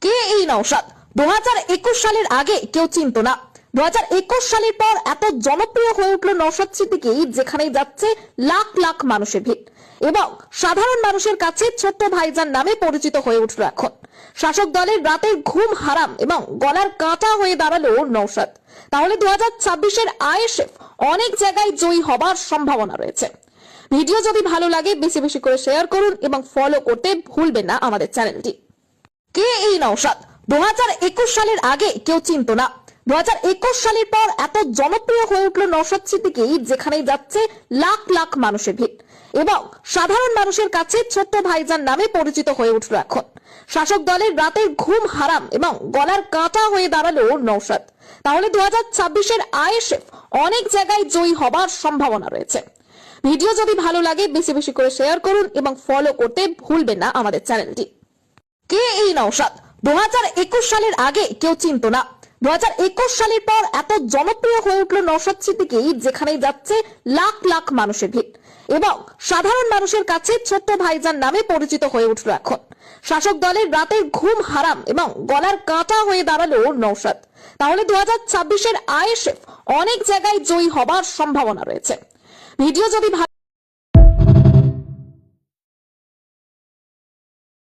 কে এই নওশাদ? 2021 সালের আগে কেউ চিনত না। 2021 সালের পর এত জনপ্রিয় হয়ে উঠল নওশাদ সিদ্দিকী, যেখানেই যাচ্ছে লাখ লাখ মানুষের ভিড় এবং সাধারণ মানুষের কাছে ছোট্ট ভাইজান নামে পরিচিত হয়ে উঠল। এখন শাসক দলের রাতের ঘুম হারাম এবং গলার কাঁটা হয়ে দাঁড়ালো নওশাদ। তাহলে 2026-এর আইএসএফ অনেক জায়গায় জয়ী হবার সম্ভাবনা রয়েছে। ভিডিও যদি ভালো লাগে বেশি বেশি করে শেয়ার করুন এবং ফলো করতে ভুলবেন না আমাদের চ্যানেলটি। কে এই নওশাদ? 2021 সালের আগে কেউ চিনত না। 2021 সালের পর এত জনপ্রিয় হয়ে উঠল নওশাদ সিদ্দিকী, যেখানেই যাচ্ছে লাখ লাখ মানুষের ভিড় এবং সাধারণ মানুষের কাছে ছোট্ট ভাইজান নামে পরিচিত হয়ে উঠল। এখন শাসক দলের রাতের ঘুম হারাম এবং গলার কাঁটা হয়ে দাঁড়ালো নওশাদ। তাহলে 2026-এর আইএসএফ অনেক জায়গায় জয়ী হবার সম্ভাবনা রয়েছে। ভিডিও যদি ভালো লাগে বেশি বেশি করে শেয়ার করুন এবং ফলো করতে ভুলবেন না আমাদের চ্যানেলটি। কে এই নওশাদ? 2021 সালের আগে কেউ চিনত না। 2021 সালের পর এত জনপ্রিয় হয়ে উঠল নওশাদ সিদ্দিকী, যেখানেই যাচ্ছে লাখ লাখ মানুষের ভিড় এবং সাধারণ মানুষের কাছে ছোট্ট ভাইজান নামে পরিচিত হয়ে উঠল। এখন শাসক দলের রাতের ঘুম হারাম এবং গলার কাঁটা হয়ে দাঁড়ালো নওশাদ। তাহলে 2026-এর আইএসএফ অনেক জায়গায় জয়ী হবার সম্ভাবনা রয়েছে। ভিডিও যদি